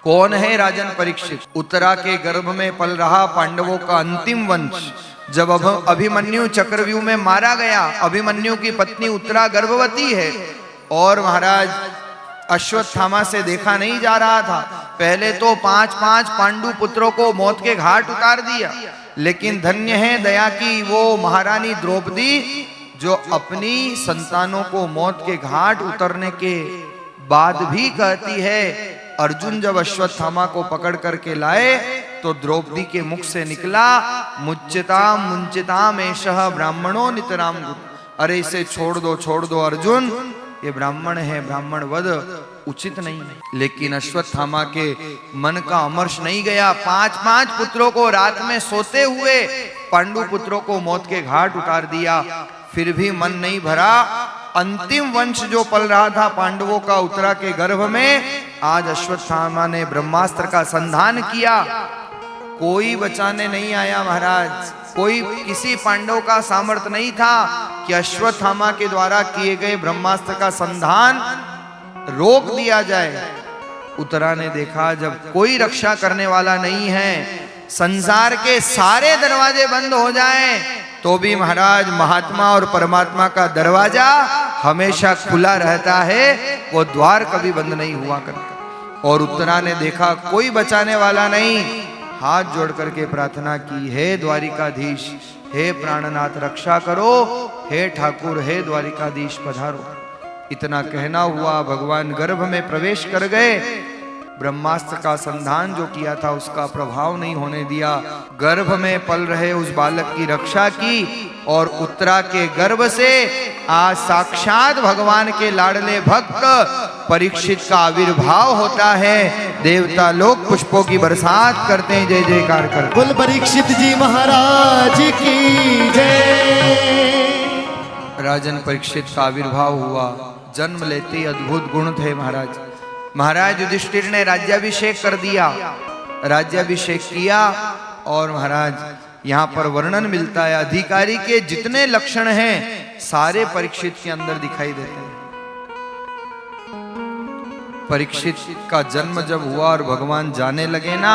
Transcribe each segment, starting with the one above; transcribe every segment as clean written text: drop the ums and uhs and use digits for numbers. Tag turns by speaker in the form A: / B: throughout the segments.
A: कौन है राजन परीक्षित? उत्तरा के गर्भ में पल रहा पांडवों का अंतिम वंश। जब अभिमन्यु चक्रव्यूह में मारा गया, अभिमन्यु की पत्नी उत्तरा गर्भवती है और महाराज अश्वत्थामा से देखा नहीं जा रहा था। पहले तो 5-5 पांडु पुत्रों को मौत के घाट उतार दिया, लेकिन धन्य है दया की वो महारानी द्रौपदी जो अपनी संतानों को मौत के घाट उतरने के बाद भी कहती है। अर्जुन जब अश्वत्थामा को पकड़ करके लाए तो द्रौपदी के मुख से निकला, मुच्यताम मुंचिताम एषः ब्राह्मणो नितराम गुरु। अरे इसे छोड़ दो अर्जुन, ये ब्राह्मण है, ब्राह्मण वध उचित नहीं है। लेकिन अश्वत्थामा के मन का अमर्ष नहीं गया। 5-5 पुत्रों को रात में सोते हुए पांडु पुत्रों को मौत के घाट उतार दिया, फिर भी मन नहीं भरा। अंतिम वंश जो पल रहा था पांडवों का उत्तरा के गर्भ में, आज अश्वत्थामा ने ब्रह्मास्त्र का संधान किया। कोई बचाने नहीं आया महाराज, कोई किसी पांडव का सामर्थ्य नहीं था कि अश्वत्थामा के द्वारा किए गए ब्रह्मास्त्र का संधान रोक दिया जाए। उत्तरा ने देखा जब कोई रक्षा करने वाला नहीं है, संसार के सारे दरवाजे बंद हो जाएं, तो भी महाराज महात्मा और परमात्मा का दरवाजा हमेशा खुला रहता है, वो द्वार कभी बंद नहीं हुआ करता। और उत्तरा ने देखा कोई बचाने वाला नहीं, हाथ जोड़ करके प्रार्थना की, हे द्वारिकाधीश, हे प्राणनाथ रक्षा करो, हे ठाकुर, हे द्वारिकाधीश पधारो। इतना कहना हुआ भगवान गर्भ में प्रवेश कर गए। ब्रह्मास्त्र का संधान जो किया था उसका प्रभाव नहीं होने दिया। गर्भ में पल रहे उस बालक की रक्षा की और उत्तरा के गर्भ से आज साक्षात भगवान के लाडले भक्त परीक्षित का आविर्भाव होता है। देवता लोग पुष्पों की बरसात करते हैं, जय जयकार करते।
B: बोल परीक्षित जी महाराज की जय।
A: राजन परीक्षित का आविर्भाव हुआ। जन्म लेते ही अद्भुत गुण थे महाराज। महाराज युधिष्ठिर ने राज्याभिषेक कर दिया, राज्याभिषेक किया और महाराज यहाँ पर वर्णन मिलता है अधिकारी के जितने लक्षण हैं सारे परीक्षित के अंदर दिखाई देते हैं। परीक्षित का जन्म जब हुआ और भगवान जाने लगे ना,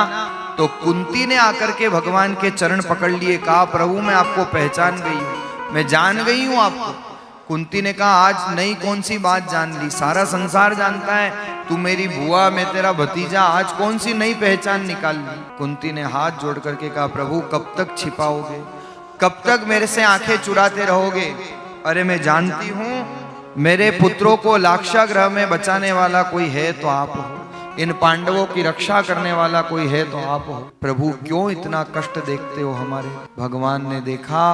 A: तो कुंती ने आकर के भगवान के चरण पकड़ लिए, कहा प्रभु मैं आपको पहचान गई हूं, मैं जान गई हूं आपको। कुंती ने कहा आज नई कौन सी बात जान ली, सारा संसार जानता है तू मेरी बुआ, मैं तेरा भतीजा, आज कौन सी नई पहचान निकाल ली। कुंती ने हाथ जोड़ करके कहा प्रभु कब तक छिपाओगे, कब तक मेरे से आंखें चुराते रहोगे। अरे मैं जानती हूं मेरे पुत्रों को लाक्षागृह में बचाने वाला कोई है तो आप हो, इन पांडवों की रक्षा करने वाला कोई है तो आप हो। प्रभु क्यों इतना कष्ट देखते हो हमारे। भगवान ने देखा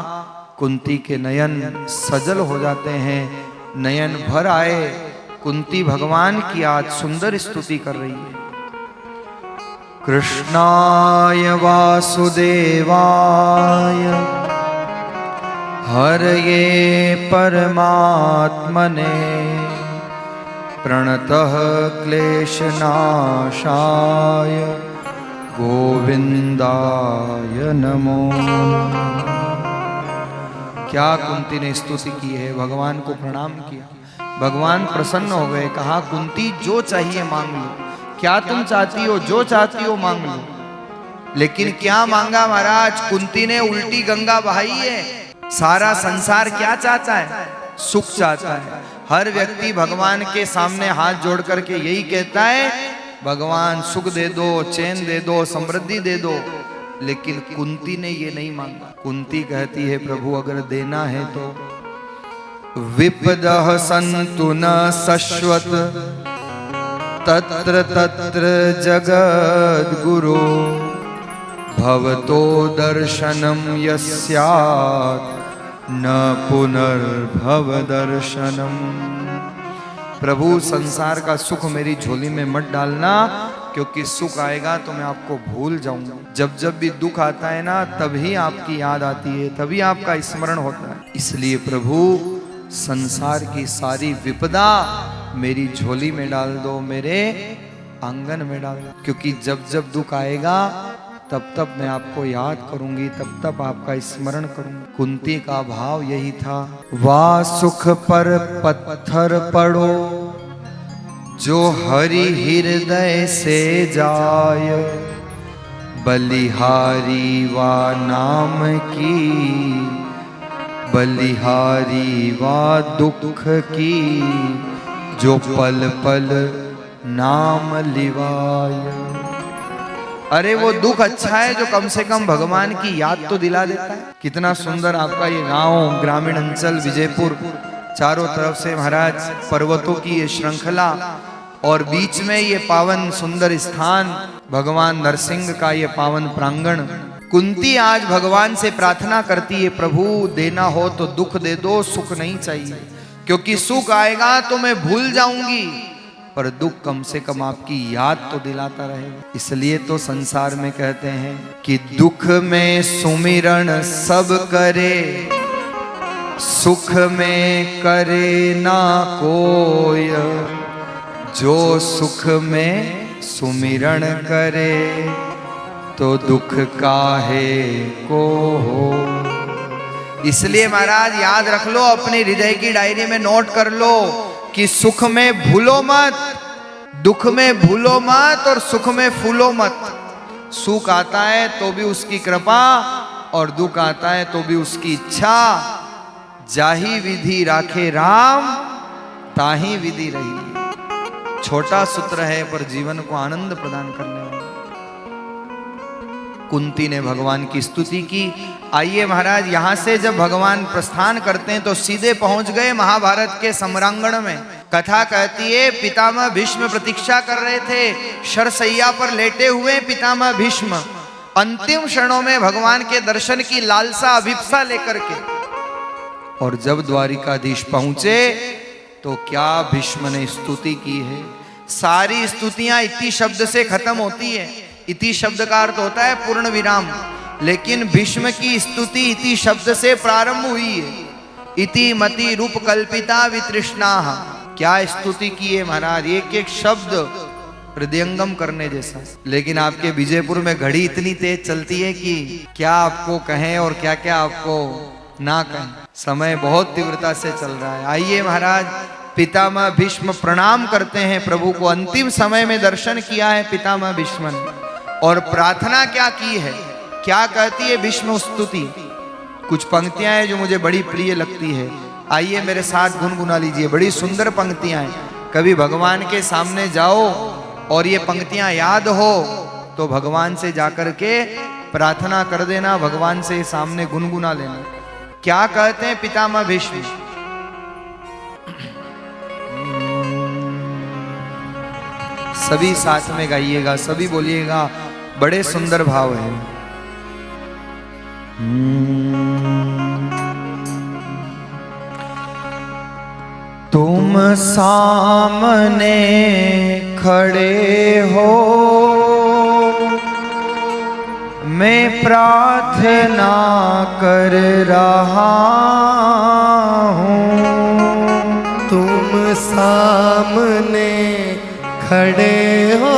A: कुंती के नयन सजल हो जाते हैं, नयन भर आए। कुंती भगवान की आज सुंदर स्तुति कर रही है। कृष्णाय वासुदेवाय हरये परमात्मने प्रणतः क्लेशनाशाय गोविंदाय नमो। क्या कुंती ने स्तुति की है, भगवान को प्रणाम किया। भगवान प्रसन्न हो गए, कहा कुंती जो चाहिए मांग लो, क्या तुम चाहती हो, जो चाहती हो मांग लो। लेकिन क्या मांगा महाराज, कुंती ने उल्टी गंगा बहाई है। सारा संसार क्या चाहता है, सुख चाहता है। हर व्यक्ति भगवान के सामने हाथ जोड़ करके यही कहता है भगवान सुख दे दो, चैन दे दो, समृद्धि दे दो। लेकिन कुंती ने ये नहीं मांगा। कुंती कहती है प्रभु अगर देना है तो विपदः सन्तु न शश्वत तत्र तत्र जगद्गुरो भवतो दर्शनम यस्यात् न पुनर्भव दर्शनम। प्रभु संसार का सुख मेरी झोली में मत डालना, क्योंकि सुख आएगा तो मैं आपको भूल जाऊंगा। जब जब भी दुख आता है ना, तभी आपकी याद आती है, तभी आपका स्मरण होता है। इसलिए प्रभु संसार की सारी विपदा मेरी झोली में डाल दो, मेरे आंगन में डाल दो, क्योंकि जब जब दुख आएगा तब तब मैं आपको याद करूंगी, तब तब आपका स्मरण करूंगी। कुंती का भाव यही था, वाह सुख पर पत्थर पड़ो जो हरि हृदय से जाय, बलिहारी वा नाम की, बलिहारी वा दुख की, जो पल पल नाम लिवाय। अरे वो दुख अच्छा है जो कम से कम भगवान की याद तो दिला देता है। कितना सुंदर आपका ये गांव, ग्रामीण अंचल विजयपुर, चारों तरफ से महाराज पर्वतों की ये श्रृंखला और बीच में ये पावन सुंदर स्थान, भगवान नरसिंह का ये पावन प्रांगण। कुंती आज भगवान से प्रार्थना करती है, प्रभु देना हो तो दुख दे दो, सुख नहीं चाहिए, क्योंकि सुख आएगा तो मैं भूल जाऊंगी, पर दुख कम से कम आपकी याद तो दिलाता रहेगा। इसलिए तो संसार में कहते हैं कि दुख में सुमिरन सब करे, सुख में करे ना कोय, जो सुख में सुमिरन करे, तो दुख काहे को हो। इसलिए महाराज याद रख लो, अपनी हृदय की डायरी में नोट कर लो कि सुख में भूलो मत, दुख में भूलो मत, और सुख में फूलो मत। सुख आता है तो भी उसकी कृपा, और दुख आता है तो भी उसकी इच्छा। जाही विधि राखे राम, ताही विधि रही। छोटा सूत्र है पर जीवन को आनंद प्रदान करने वाला। कुंती ने भगवान की स्तुति की। आइए महाराज, यहां से जब भगवान प्रस्थान करते हैं तो सीधे पहुंच गए महाभारत के सम्रांगण में। कथा कहती है पितामह भीष्म प्रतीक्षा कर रहे थे, शरशैया पर लेटे हुए पितामह भीष्म, अंतिम क्षणों में भगवान के दर्शन की लालसा अभिप्सा लेकर के। और जब द्वारिकाधीश पहुंचे तो क्या भीष्म ने स्तुति की है। सारी स्तुतियां इति शब्द से खत्म होती है। इति शब्द का अर्थ होता है पूर्ण विराम, लेकिन भीष्म की स्तुति इति शब्द से प्रारंभ हुई है। इति मति रूप कल्पिता वितृष्णा। क्या स्तुति की है महाराज, एक एक शब्द हृदयंगम करने जैसा। लेकिन आपके विजयपुर में घड़ी इतनी तेज चलती है कि क्या आपको कहें और क्या क्या आपको ना कहें। समय बहुत तीव्रता से चल रहा है। आइए महाराज, पितामह भीष्म प्रणाम करते हैं प्रभु को। अंतिम समय में दर्शन किया है पितामह भीष्म ने, और प्रार्थना क्या की है, क्या कहती है भीष्म स्तुति। कुछ पंक्तियां हैं जो मुझे बड़ी प्रिय लगती है। आइए मेरे साथ गुनगुना लीजिए। बड़ी सुंदर पंक्तियां हैं। कभी भगवान के सामने जाओ और ये पंक्तियां याद हो तो भगवान से जाकर के प्रार्थना कर देना, भगवान से सामने गुनगुना लेना। क्या कहते हैं पितामह भीष्म, सभी साथ में गाइएगा, सभी बोलिएगा, बड़े सुंदर भाव है। तुम सामने खड़े हो, मैं प्रार्थना कर रहा हूँ।
B: तुम सामने खड़े हो,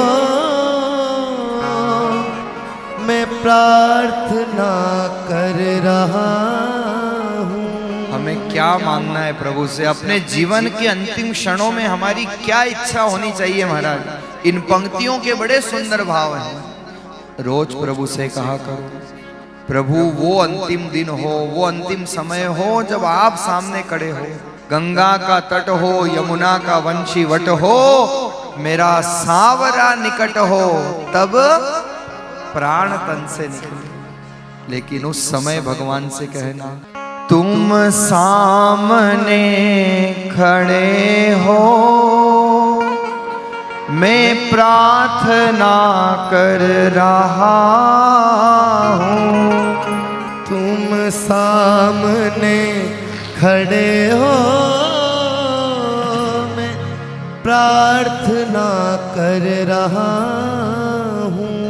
B: मैं प्रार्थना कर रहा हूँ।
A: हमें क्या मांगना है प्रभु से, अपने जीवन के अंतिम क्षणों में हमारी क्या इच्छा होनी चाहिए महाराज। इन पंक्तियों के बड़े सुंदर भाव हैं। रोज प्रभु से कहा करो, प्रभु वो अंतिम दिन हो, वो अंतिम समय हो जब आप सामने खड़े हो, गंगा का तट हो, यमुना का वंशी वट हो, मेरा सावरा निकट हो, तब प्राण तन से निकले। लेकिन उस समय भगवान से कहना, तुम सामने खड़े हो, मैं प्रार्थना कर रहा हूँ।
B: तुम सामने खड़े हो, मैं प्रार्थना कर रहा हूँ।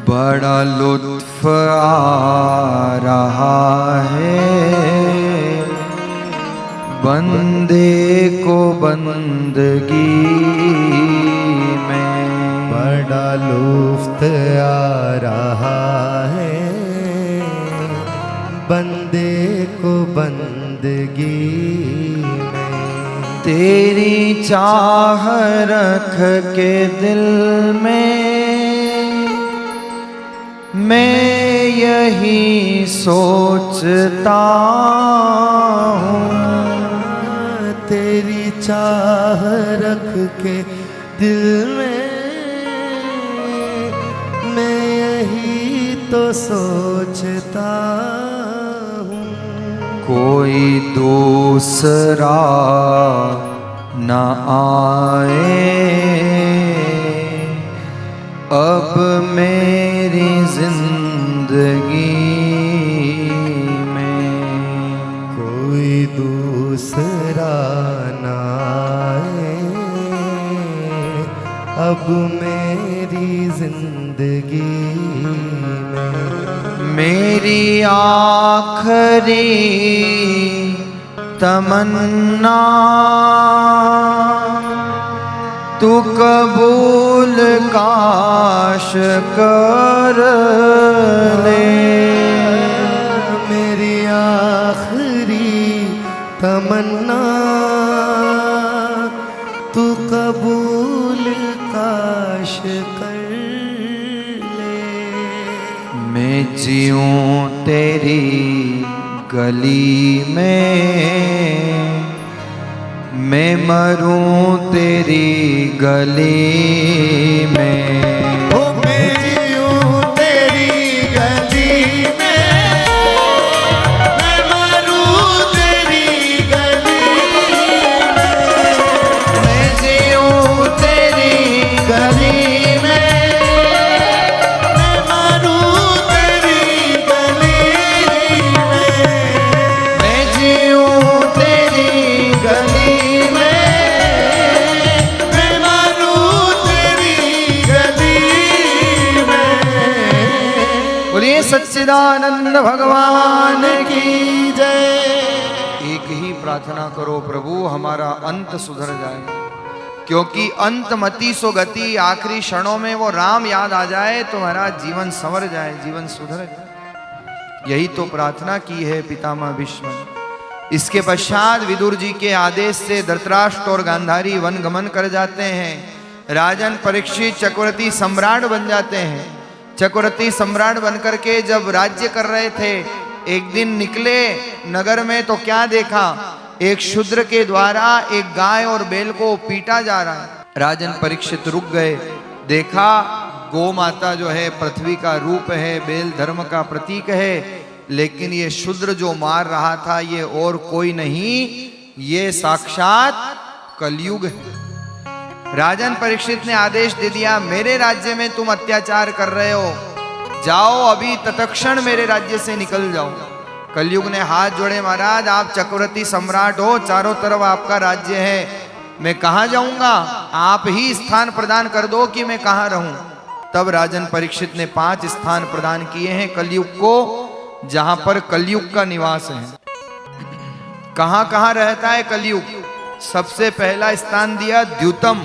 A: बड़ा लुत्फ आ रहा है बंदे को बंदगी में,
B: बड़ा लुत्फ आ रहा है बंदे को बंदगी में।
A: तेरी चाह रख के दिल में मैं यही सोचता हूँ।
B: तेरी चाह रख के दिल में मैं यही तो सोचता हूँ।
A: कोई दूसरा न आए अब मेरी जिंदगी में।
B: कोई दूसरा न आए अब मेरी जिंदगी में।
A: मेरी आखरी तमन्ना तू कबूल काश कर ले।
B: मेरी आखिरी तमन्ना तू कबूल काश कर ले।
A: मैं जीऊं तेरी गली में मैं मरूं तेरी गली में।
B: ओ मैं जीऊं तेरी गली में मैं मरूं तेरी गली में।
A: मैं जीऊं तेरी गली में
B: मैं मरूं तेरी गली में।
A: मैं जीऊं तेरी गली में
B: मैं मरूं तेरी गली में।
A: बोलिए सच्चिदानंद भगवान की।
B: की जय।
A: एक ही प्रार्थना करो, प्रभु हमारा अंत सुधर जाए, क्योंकि अंत मति सो गति। आखिरी क्षणों में वो राम याद आ जाए तो हमारा जीवन संवर जाए, जीवन सुधर जाए। यही तो प्रार्थना की है पितामह भीष्म ने। इसके पश्चात विदुर जी के आदेश से धृतराष्ट्र और गांधारी वन गमन कर जाते हैं। राजन परीक्षित चक्रवर्ती सम्राट बन जाते हैं। चक्रवर्ती सम्राट बनकर के जब राज्य कर रहे थे, एक दिन निकले नगर में तो क्या देखा, एक शूद्र के द्वारा एक गाय और बैल को पीटा जा रहा है। राजन परीक्षित रुक गए, देखा गौ माता जो है पृथ्वी का रूप है, बैल धर्म का प्रतीक है, लेकिन ये शूद्र जो मार रहा था ये और कोई नहीं, ये साक्षात कलयुग है। राजन परीक्षित ने आदेश दे दिया, मेरे राज्य में तुम अत्याचार कर रहे हो, जाओ अभी तत्क्षण मेरे राज्य से निकल जाओ। कलयुग ने हाथ जोड़े, महाराज आप चक्रवर्ती सम्राट हो, चारों तरफ आपका राज्य है, मैं कहाँ जाऊंगा, आप ही स्थान प्रदान कर दो कि मैं कहाँ रहूं। तब राजन परीक्षित ने 5 स्थान प्रदान किए हैं कलयुग को, जहां पर कलयुग का निवास है। कहां कहां रहता है कलयुग? सबसे पहला स्थान दिया द्यूतम,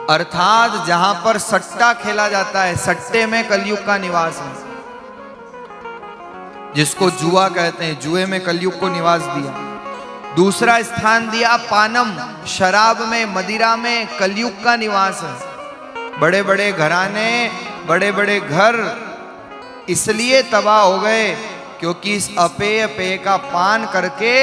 A: अर्थात जहां पर सट्टा खेला जाता है, सट्टे में कलयुग का निवास है, जिसको जुआ कहते हैं, जुए में कलयुग को निवास दिया। दूसरा स्थान दिया पानम, शराब में, मदिरा में कलयुग का निवास है। बड़े बड़े घराने, बड़े बड़े घर इसलिए तबाह हो गए क्योंकि इस अपेय पेय का पान करके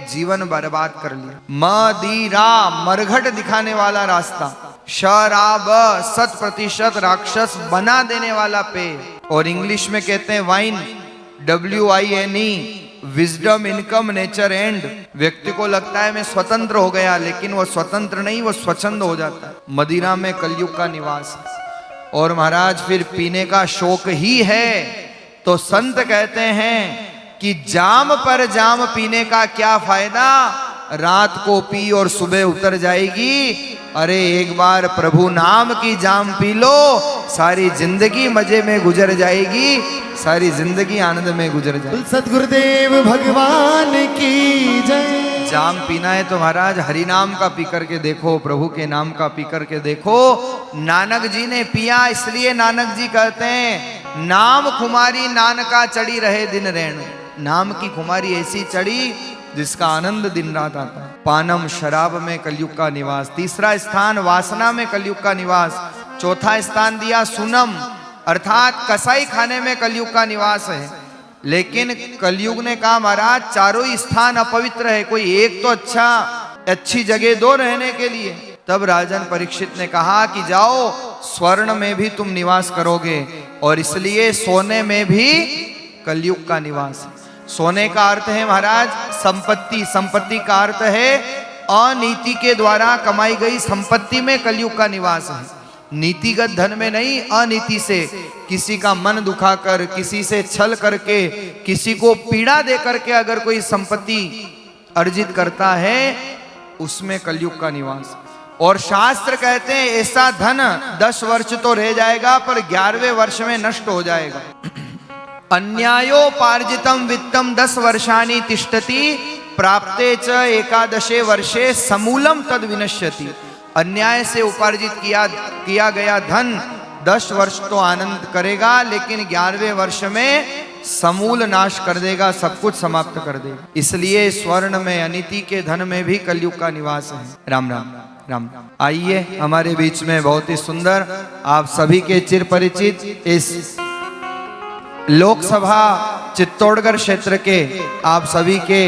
A: जीवन बर्बाद कर लिया। मदिरा मरघट दिखाने वाला रास्ता, शराब 100% राक्षस बना देने वाला पेय, और इंग्लिश में कहते हैं wine, WINE, wisdom, income, nature, and. व्यक्ति को लगता है मैं स्वतंत्र हो गया, लेकिन वो स्वतंत्र नहीं, वो स्वच्छंद हो जाता है। मदिरा में कलयुग का निवास है। और महाराज फिर पीने का शौक ही है तो संत कहते हैं कि जाम पर जाम पीने का क्या फायदा, रात को पी और सुबह उतर जाएगी। अरे एक बार प्रभु नाम की जाम पी लो, सारी जिंदगी मजे में गुजर जाएगी, सारी जिंदगी आनंद में गुजर जाएगी।
B: सतगुरुदेव भगवान की जय।
A: जाम पीना है तो महाराज हरि नाम का पी करके देखो, प्रभु के नाम का पी करके देखो। नानक जी ने पिया, इसलिए नानक जी कहते हैं नाम खुमारी नानका चढ़ी रहे दिन रैन। नाम की खुमारी ऐसी चढ़ी जिसका आनंद दिन रात आता है। पानम शराब में कलयुग का निवास, तीसरा स्थान वासना में कलयुग का निवास, चौथा स्थान दिया सुनम अर्थात कसाई खाने में कलयुग का निवास है। लेकिन कलयुग ने कहा महाराज चारों ही स्थान अपवित्र है, कोई एक तो अच्छी जगह दो रहने के लिए। तब राजन परीक्षित ने कहा कि जाओ स्वर्ण में भी तुम निवास करोगे, और इसलिए सोने में भी कलयुग का निवास है। सोने का अर्थ है महाराज संपत्ति, संपत्ति का अर्थ है अनीति के द्वारा कमाई गई संपत्ति में कलयुग का निवास है। नीतिगत धन में नहीं, अनीति से किसी का मन दुखाकर, किसी से छल करके, किसी को पीड़ा दे करके अगर कोई संपत्ति अर्जित करता है उसमें कलयुग का निवास। और शास्त्र कहते हैं ऐसा धन 10 वर्ष तो रह जाएगा पर 11वें वर्ष में नष्ट हो जाएगा। अन्यायोपार्जितम वित्तम 10 वर्षानि तिष्ठति प्राप्ते च एकादशे वर्षे समूलम तद विनश्यति। अन्याय से उपार्जित किया गया धन 10 वर्ष तो आनंद करेगा, लेकिन 11वें वर्ष में समूल नाश कर देगा, सब कुछ समाप्त कर देगा। इसलिए स्वर्ण में अनीति के धन में भी कलयुग का निवास है। राम राम राम। आइए हमारे बीच में बहुत ही सुंदर आप सभी के चिर परिचित इस लोकसभा चित्तौड़गढ़ क्षेत्र के आप सभी के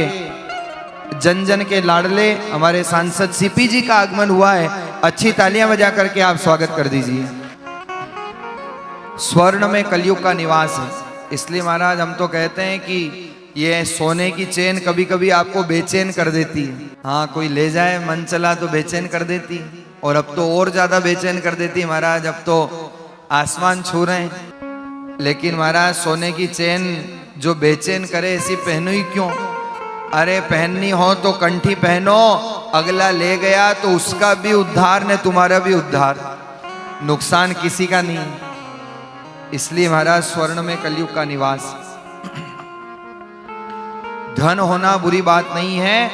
A: जन जन के लाडले हमारे सांसद सीपी जी का आगमन हुआ है। अच्छी तालियां बजा करके आप स्वागत कर दीजिए। स्वर्ण में कलयुग का निवास है, इसलिए महाराज हम तो कहते हैं कि ये सोने की चेन कभी कभी आपको बेचैन कर देती है। हाँ, कोई ले जाए मन चला तो बेचैन कर देती, और अब तो और ज्यादा बेचैन कर देती है महाराज, अब तो आसमान छू रहे हैं। लेकिन महाराज सोने की चेन जो बेचैन करे ऐसी पहनो ही क्यों? अरे पहननी हो तो कंठी पहनो, अगला ले गया तो उसका भी उद्धार ने तुम्हारा भी उद्धार, नुकसान किसी का नहीं। इसलिए महाराज स्वर्ण में कलयुग का निवास। धन होना बुरी बात नहीं है,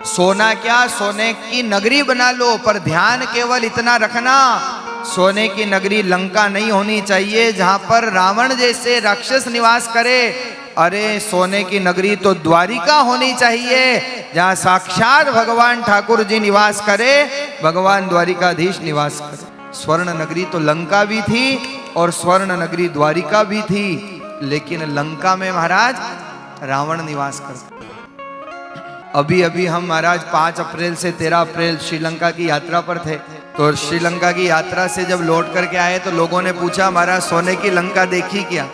A: सोना क्या सोने की नगरी बना लो, पर ध्यान केवल इतना रखना सोने की नगरी लंका नहीं होनी चाहिए जहां पर रावण जैसे राक्षस निवास करे। अरे सोने की नगरी तो द्वारिका होनी चाहिए जहां साक्षात भगवान ठाकुर जी निवास करे, भगवान द्वारिकाधीश निवास करे। स्वर्ण नगरी तो लंका भी थी और स्वर्ण नगरी द्वारिका भी थी, लेकिन लंका में महाराज रावण निवास करता। अभी अभी हम महाराज 5 अप्रैल से 13 अप्रैल श्रीलंका की यात्रा पर थे, तो श्रीलंका की यात्रा से जब लौट करके आए तो लोगों ने पूछा महाराज सोने की लंका देखी क्या?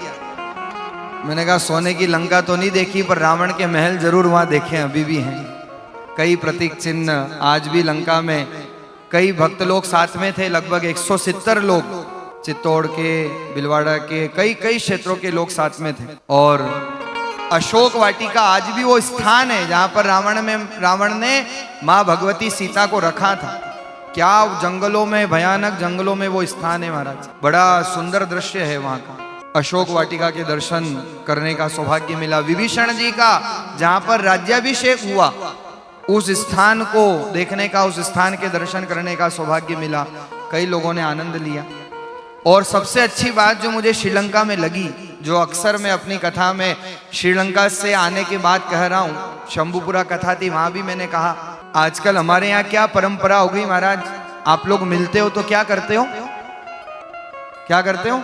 A: मैंने कहा सोने की लंका तो नहीं देखी, पर रावण के महल जरूर वहां देखे, अभी भी हैं कई प्रतीक चिन्ह आज भी लंका में। कई भक्त लोग साथ में थे, लगभग 170 लोग चित्तौड़ के, भिलवाड़ा के, कई क्षेत्रों के लोग साथ में थे। और अशोक वाटिका आज भी वो स्थान है जहां पर रावण ने मां भगवती सीता को रखा था। क्या जंगलों में, भयानक जंगलों में वो स्थान है महाराज, बड़ा सुंदर दृश्य है वहां का। अशोक वाटिका के दर्शन करने का सौभाग्य मिला। विभीषण जी का जहां पर राज्याभिषेक हुआ उस स्थान को देखने का, उस स्थान के दर्शन करने का सौभाग्य मिला। कई लोगों ने आनंद लिया। और सबसे अच्छी बात जो मुझे श्रीलंका में लगी, जो अक्सर मैं अपनी कथा में श्रीलंका से आने के बाद कह रहा हूँ, शंभुपुरा कथा थी वहां भी मैंने कहा, आजकल हमारे यहाँ क्या परंपरा हो गई महाराज, आप लोग मिलते हो तो क्या करते हो? क्या करते हो?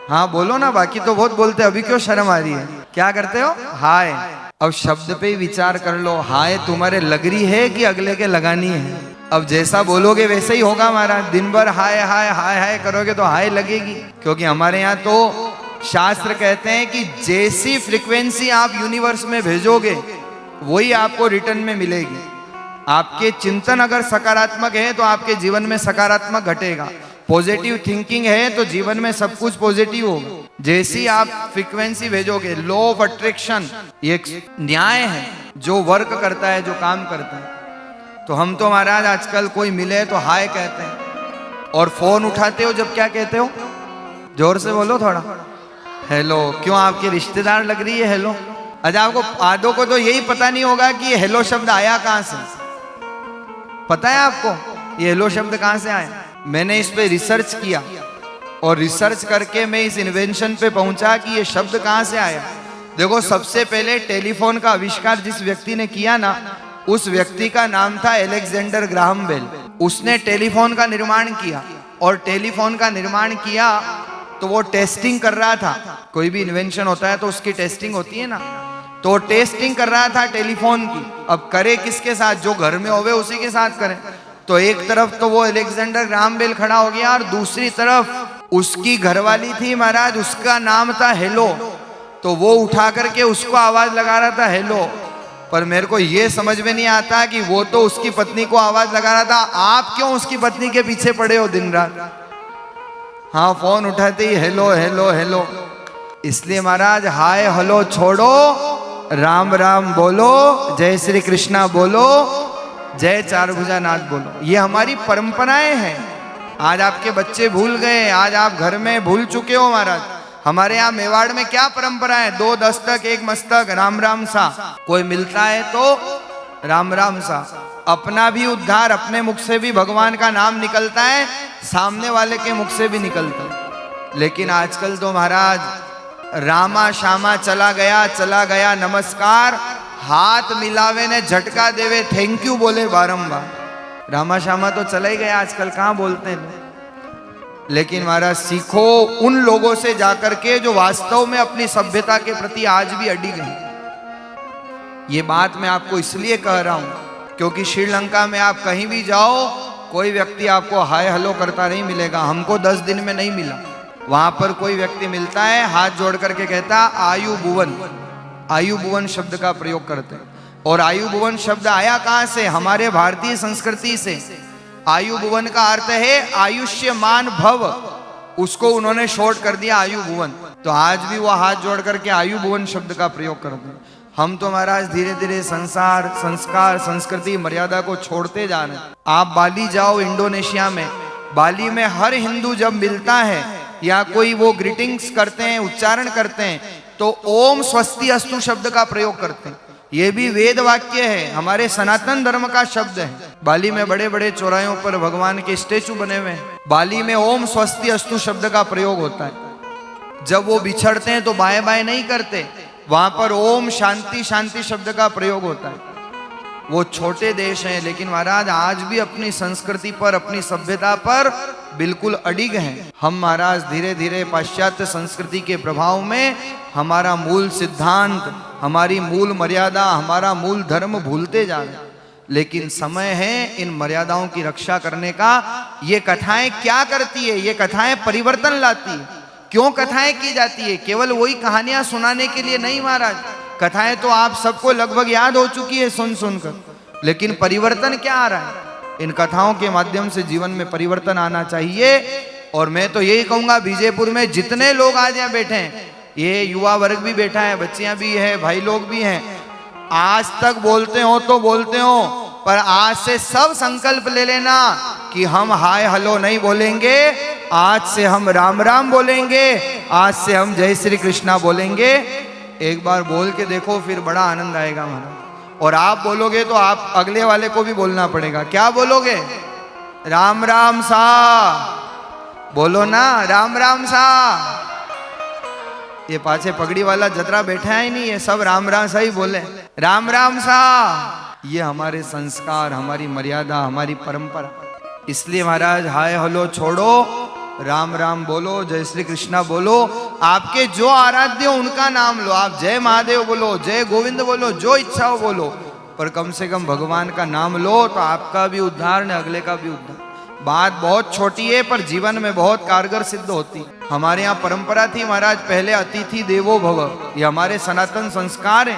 A: हाँ बोलो ना, बाकी तो बहुत बोलते, अभी क्यों शर्म आ रही है? क्या करते हो? हाय। अब शब्द पे ही विचार कर लो, हाय तुम्हारे लग रही है कि अगले के लगानी है? अब जैसा बोलोगे वैसे ही होगा महाराज। दिन भर हाय हाय हाय हाय करोगे तो हाय लगेगी, क्योंकि हमारे यहाँ तो शास्त्र कहते हैं कि जैसी फ्रीक्वेंसी आप यूनिवर्स में भेजोगे वही आपको रिटर्न में मिलेगी। आपके चिंतन अगर सकारात्मक है तो आपके जीवन में सकारात्मक घटेगा। पॉजिटिव थिंकिंग है तो जीवन में सब कुछ पॉजिटिव होगा। जैसी आप फ्रीक्वेंसी भेजोगे, लॉ ऑफ अट्रैक्शन ये एक न्याय है जो वर्क करता है, जो काम करता है। तो हम तो महाराज आजकल कोई मिले तो हाय कहते हैं, और फोन उठाते हो जब क्या कहते हो? जोर से बोलो थोड़ा, हेलो। क्यों, आपके रिश्तेदार लग रही है हेलो? अच्छा, आपको आधों को तो यही पता नहीं होगा कि ये हेलो शब्द आया कहां से। पता है आपको ये हेलो शब्द कहां से आया? मैंने इस पे रिसर्च किया और रिसर्च करके मैं इस इन्वेंशन पे पहुंचा कि ये शब्द कहां से आया। देखो, सबसे पहले टेलीफोन का आविष्कार जिस व्यक्ति ने किया ना, उस व्यक्ति का नाम था अलेक्जेंडर ग्राहम बेल। उसने टेलीफोन का निर्माण किया, और टेलीफोन का निर्माण किया तो वो टेस्टिंग कर रहा था। कोई भी इन्वेंशन होता है तो उसकी टेस्टिंग होती है ना, तो टेस्टिंग कर रहा था टेलीफोन की। अब करे किसके साथ? जो घर में होवे उसी के साथ करें। तो एक तरफ तो वो अलेक्जेंडर ग्राहम बेल खड़ा हो गया, और दूसरी तरफ उसकी घरवाली थी महाराज, उसका नाम था हेलो। तो वो उठा करके उसको आवाज लगा रहा था हेलो। पर मेरे को ये समझ में नहीं आता कि वो तो उसकी पत्नी को आवाज लगा रहा था, आप क्यों उसकी पत्नी के पीछे पड़े हो दिन रात? हाँ, फोन उठाते ही हेलो हेलो हेलो। इसलिए महाराज हाय हेलो छोड़ो, राम राम बोलो, जय श्री कृष्णा बोलो, जय चारभुजा नाथ बोलो। ये हमारी परंपराएं हैं। आज आपके बच्चे भूल गए, आज आप घर में भूल चुके हो महाराज। हमारे यहाँ मेवाड़ में क्या परंपरा है? 2 दस्तक 1 मस्तक, राम राम सा। कोई मिलता है तो राम राम सा। अपना भी उद्धार, अपने मुख से भी भगवान का नाम निकलता है, सामने वाले के मुख से भी निकलता है। लेकिन आजकल तो महाराज रामा श्यामा चला गया नमस्कार, हाथ मिलावे ने झटका देवे थैंक यू बोले बारंबार। रामा श्यामा तो चला ही गया, आजकल कहाँ बोलते हैं। लेकिन महाराज सीखो उन लोगों से जाकर के जो वास्तव में अपनी सभ्यता के प्रति आज भी अडिग हैं। ये बात मैं आपको इसलिए कह रहा हूं क्योंकि श्रीलंका में आप कहीं भी जाओ, कोई व्यक्ति आपको हाय हेलो करता नहीं मिलेगा। हमको 10 दिन में नहीं मिला। वहां पर कोई व्यक्ति मिलता है, हाथ जोड़ करके कहता आयु भुवन, आयु भुवन शब्द का प्रयोग करते हैं। और आयु भुवन शब्द आया कहां से? हमारे भारतीय संस्कृति से। आयु भुवन का अर्थ है आयुष्यमान भव, उसको उन्होंने शॉर्ट कर दिया आयु भुवन। तो आज भी वो हाथ जोड़ करके आयु भुवन शब्द का प्रयोग करते हैं। हम तो महाराज धीरे धीरे संसार, संस्कार, संस्कृति, मर्यादा को छोड़ते जा रहे हैं। आप बाली जाओ, इंडोनेशिया में, बाली में हर हिंदू जब मिलता है या कोई वो ग्रीटिंग्स करते हैं, उच्चारण करते हैं, तो ओम स्वस्ति अस्तु शब्द का प्रयोग करते हैं। ये भी वेद वाक्य है, हमारे सनातन धर्म का शब्द है। बाली में बड़े बड़े चौराहों पर भगवान के स्टेचू बने हुए हैं, बाली में ओम स्वस्ति अस्तु शब्द का प्रयोग होता है। जब वो बिछड़ते हैं तो बाएं बाएं नहीं करते, वहां पर ओम शांति शांति शब्द का प्रयोग होता है। वो छोटे देश हैं, लेकिन महाराज आज भी अपनी संस्कृति पर, अपनी सभ्यता पर बिल्कुल अडिग हैं। हम महाराज धीरे धीरे पाश्चात्य संस्कृति के प्रभाव में हमारा मूल सिद्धांत, हमारी मूल मर्यादा, हमारा मूल धर्म भूलते जा रहे हैं। लेकिन समय है इन मर्यादाओं की रक्षा करने का। ये कथाएं क्या करती है? ये कथाएं परिवर्तन लाती है। क्यों कथाएं की जाती है? केवल वही कहानियां सुनाने के लिए नहीं महाराज। कथाएं तो आप सबको लगभग याद हो चुकी है सुन सुनकर, लेकिन परिवर्तन क्या आ रहा है? इन कथाओं के माध्यम से जीवन में परिवर्तन आना चाहिए। और मैं तो यही कहूंगा, बीजेपुर में जितने लोग आज यहाँ बैठे हैं, ये युवा वर्ग भी बैठा है, बच्चियां भी है, भाई लोग भी हैं, आज तक बोलते हो तो बोलते हो, पर आज से सब संकल्प ले लेना कि हम हाय हेलो नहीं बोलेंगे, आज से हम राम राम बोलेंगे, आज से हम जय श्री कृष्णा बोलेंगे। एक बार बोल के देखो, फिर बड़ा आनंद आएगा महाराज। और आप बोलोगे तो आप अगले वाले को भी बोलना पड़ेगा। क्या बोलोगे? राम राम सा बोलो ना, राम राम सा। ये पाछे पगड़ी वाला जतरा बैठा है नहीं, ये सब राम राम सा ही बोले, राम राम सा। ये हमारे संस्कार, हमारी मर्यादा, हमारी परंपरा। इसलिए महाराज हाय हेलो छोड़ो, राम राम बोलो, जय श्री कृष्णा बोलो। आपके जो आराध्य हो उनका नाम लो, आप जय महादेव बोलो, जय गोविंद बोलो, जो इच्छा हो बोलो, पर कम से कम भगवान का नाम लो, तो आपका भी उद्धार न अगले का भी उद्धार। बात बहुत छोटी है पर जीवन में बहुत कारगर सिद्ध होती है। हमारे यहाँ परंपरा थी महाराज, पहले अतिथि देवो भव, ये हमारे सनातन संस्कार है।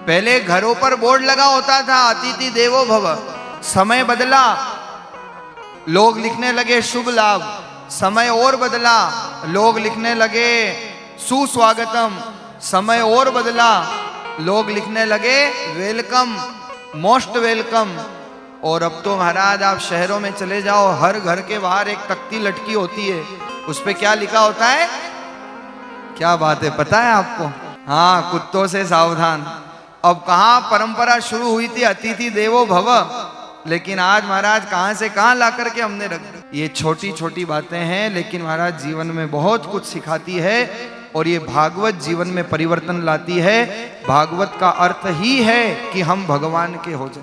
A: पहले घरों पर बोर्ड लगा होता था अतिथि देवो भव। समय बदला, लोग लिखने लगे शुभ लाभ। समय और बदला, लोग लिखने लगे सुस्वागतम। समय और बदला, लोग लिखने लगे वेलकम, मोस्ट वेलकम। और अब तो महाराज आप शहरों में चले जाओ, हर घर के बाहर एक तख्ती लटकी होती है, उस पे क्या लिखा होता है? क्या बात है, पता है आपको? हाँ, कुत्तों से सावधान। अब कहाँ परंपरा शुरू हुई थी अतिथि देवो भव, लेकिन आज महाराज कहां से कहां ला करके हमने रख दी। ये छोटी छोटी बातें हैं, लेकिन महाराज जीवन में बहुत कुछ सिखाती है। और ये भागवत जीवन में परिवर्तन लाती है। भागवत का अर्थ ही है कि हम भगवान के हो जाए।